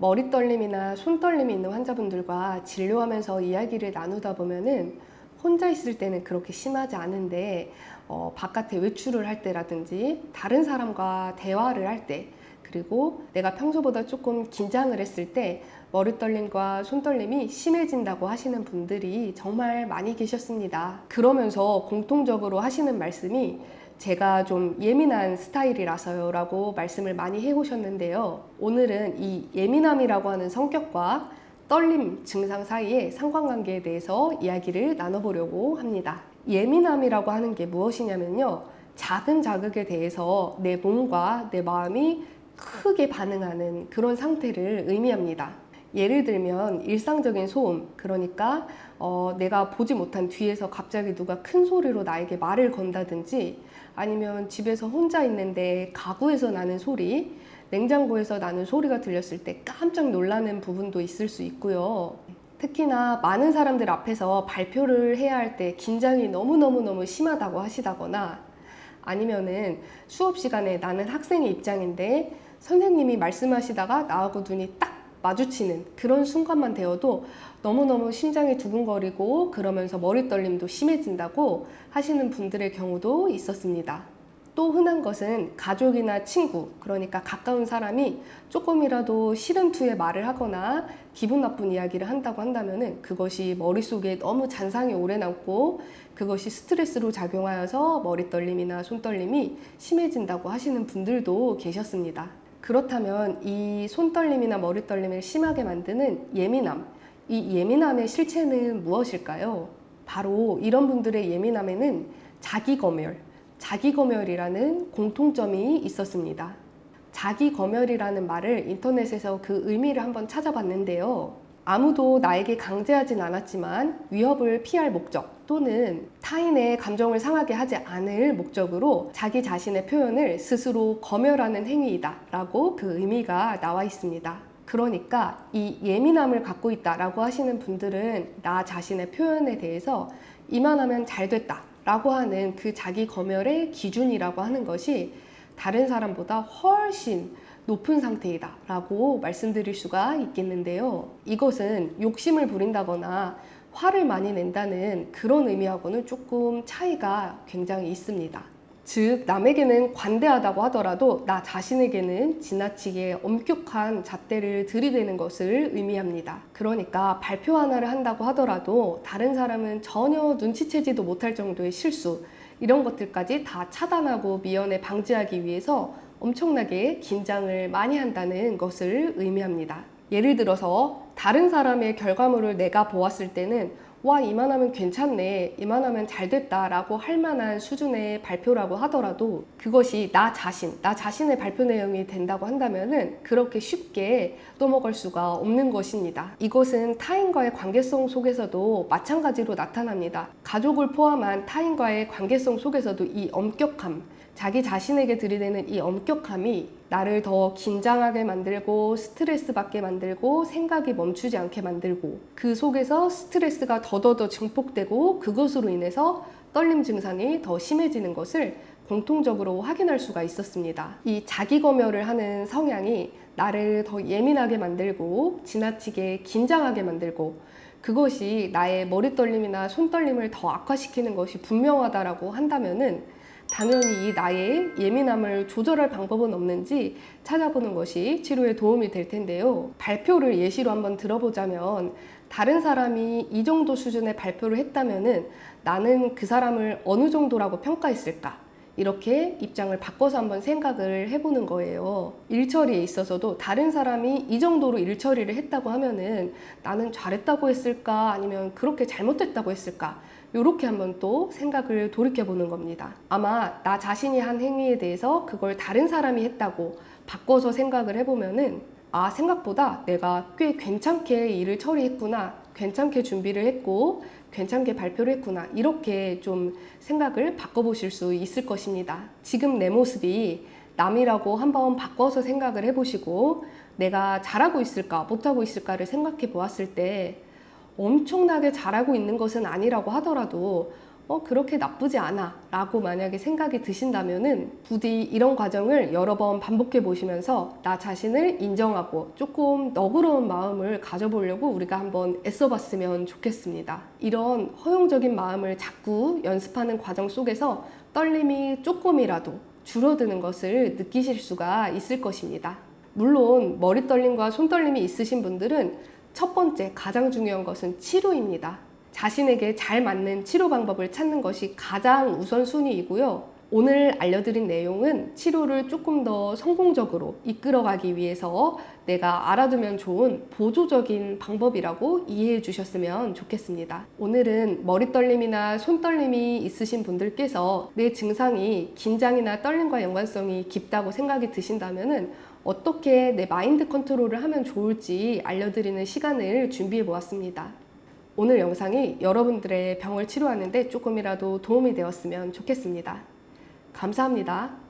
머리 떨림이나 손 떨림이 있는 환자분들과 진료하면서 이야기를 나누다 보면은 혼자 있을 때는 그렇게 심하지 않은데 바깥에 외출을 할 때라든지 다른 사람과 대화를 할 때, 그리고 내가 평소보다 조금 긴장을 했을 때 머리 떨림과 손 떨림이 심해진다고 하시는 분들이 정말 많이 계셨습니다. 그러면서 공통적으로 하시는 말씀이 제가 좀 예민한 스타일이라서요 라고 말씀을 많이 해오셨는데요. 오늘은 이 예민함이라고 하는 성격과 떨림 증상 사이의 상관관계에 대해서 이야기를 나눠보려고 합니다. 예민함이라고 하는 게 무엇이냐면요, 작은 자극에 대해서 내 몸과 내 마음이 크게 반응하는 그런 상태를 의미합니다. 예를 들면 일상적인 소음, 그러니까 내가 보지 못한 뒤에서 갑자기 누가 큰 소리로 나에게 말을 건다든지, 아니면 집에서 혼자 있는데 가구에서 나는 소리, 냉장고에서 나는 소리가 들렸을 때 깜짝 놀라는 부분도 있을 수 있고요. 특히나 많은 사람들 앞에서 발표를 해야 할 때 긴장이 너무너무 심하다고 하시다거나, 아니면은 수업 시간에 나는 학생의 입장인데 선생님이 말씀하시다가 나하고 눈이 딱 마주치는 그런 순간만 되어도 너무너무 심장이 두근거리고 그러면서 머리 떨림도 심해진다고 하시는 분들의 경우도 있었습니다. 또 흔한 것은 가족이나 친구, 그러니까 가까운 사람이 조금이라도 싫은 투에 말을 하거나 기분 나쁜 이야기를 한다고 한다면 그것이 머릿속에 너무 잔상이 오래 남고 그것이 스트레스로 작용하여서 머리 떨림이나 손 떨림이 심해진다고 하시는 분들도 계셨습니다. 그렇다면 이 손 떨림이나 머리 떨림을 심하게 만드는 예민함, 이 예민함의 실체는 무엇일까요? 바로 이런 분들의 예민함에는 자기검열이라는 공통점이 있었습니다. 자기검열이라는 말을 인터넷에서 그 의미를 한번 찾아봤는데요. 아무도 나에게 강제하진 않았지만 위협을 피할 목적 또는 타인의 감정을 상하게 하지 않을 목적으로 자기 자신의 표현을 스스로 검열하는 행위이다 라고 그 의미가 나와 있습니다. 그러니까 이 예민함을 갖고 있다라고 하시는 분들은 나 자신의 표현에 대해서 이만하면 잘 됐다 라고 하는 그 자기 검열의 기준이라고 하는 것이 다른 사람보다 훨씬 높은 상태이다 라고 말씀드릴 수가 있겠는데요. 이것은 욕심을 부린다거나 화를 많이 낸다는 그런 의미하고는 조금 차이가 굉장히 있습니다. 즉, 남에게는 관대하다고 하더라도 나 자신에게는 지나치게 엄격한 잣대를 들이대는 것을 의미합니다. 그러니까 발표 하나를 한다고 하더라도 다른 사람은 전혀 눈치채지도 못할 정도의 실수, 이런 것들까지 다 차단하고 미연에 방지하기 위해서 엄청나게 긴장을 많이 한다는 것을 의미합니다. 예를 들어서 다른 사람의 결과물을 내가 보았을 때는 와, 이만하면 괜찮네, 이만하면 잘 됐다 라고 할 만한 수준의 발표라고 하더라도 그것이 나 자신의 발표 내용이 된다고 한다면은 그렇게 쉽게 넘어갈 수가 없는 것입니다. 이것은 타인과의 관계성 속에서도 마찬가지로 나타납니다. 가족을 포함한 타인과의 관계성 속에서도 이 엄격함, 자기 자신에게 들이대는 이 엄격함이 나를 더 긴장하게 만들고 스트레스 받게 만들고 생각이 멈추지 않게 만들고 그 속에서 스트레스가 더더더 증폭되고 그것으로 인해서 떨림 증상이 더 심해지는 것을 공통적으로 확인할 수가 있었습니다. 이 자기검열을 하는 성향이 나를 더 예민하게 만들고 지나치게 긴장하게 만들고 그것이 나의 머리 떨림이나 손 떨림을 더 악화시키는 것이 분명하다라고 한다면은 당연히 이 나의 예민함을 조절할 방법은 없는지 찾아보는 것이 치료에 도움이 될 텐데요. 발표를 예시로 한번 들어보자면 다른 사람이 이 정도 수준의 발표를 했다면은 나는 그 사람을 어느 정도라고 평가했을까? 이렇게 입장을 바꿔서 한번 생각을 해보는 거예요. 일처리에 있어서도 다른 사람이 이 정도로 일처리를 했다고 하면은 나는 잘했다고 했을까? 아니면 그렇게 잘못됐다고 했을까? 이렇게 한번 또 생각을 돌이켜보는 겁니다. 아마 나 자신이 한 행위에 대해서 그걸 다른 사람이 했다고 바꿔서 생각을 해보면은 아, 생각보다 내가 꽤 괜찮게 일을 처리했구나, 괜찮게 준비를 했고 괜찮게 발표를 했구나, 이렇게 좀 생각을 바꿔보실 수 있을 것입니다. 지금 내 모습이 남이라고 한번 바꿔서 생각을 해보시고 내가 잘하고 있을까 못하고 있을까를 생각해 보았을 때 엄청나게 잘하고 있는 것은 아니라고 하더라도 그렇게 나쁘지 않아 라고 만약에 생각이 드신다면은 부디 이런 과정을 여러 번 반복해 보시면서 나 자신을 인정하고 조금 너그러운 마음을 가져보려고 우리가 한번 애써봤으면 좋겠습니다. 이런 허용적인 마음을 자꾸 연습하는 과정 속에서 떨림이 조금이라도 줄어드는 것을 느끼실 수가 있을 것입니다. 물론 머리 떨림과 손 떨림이 있으신 분들은 첫 번째 가장 중요한 것은 치료입니다. 자신에게 잘 맞는 치료 방법을 찾는 것이 가장 우선순위이고요. 오늘 알려드린 내용은 치료를 조금 더 성공적으로 이끌어가기 위해서 내가 알아두면 좋은 보조적인 방법이라고 이해해 주셨으면 좋겠습니다. 오늘은 머리 떨림이나 손 떨림이 있으신 분들께서 내 증상이 긴장이나 떨림과 연관성이 깊다고 생각이 드신다면은 어떻게 내 마인드 컨트롤을 하면 좋을지 알려드리는 시간을 준비해 보았습니다. 오늘 영상이 여러분들의 병을 치료하는 데 조금이라도 도움이 되었으면 좋겠습니다. 감사합니다.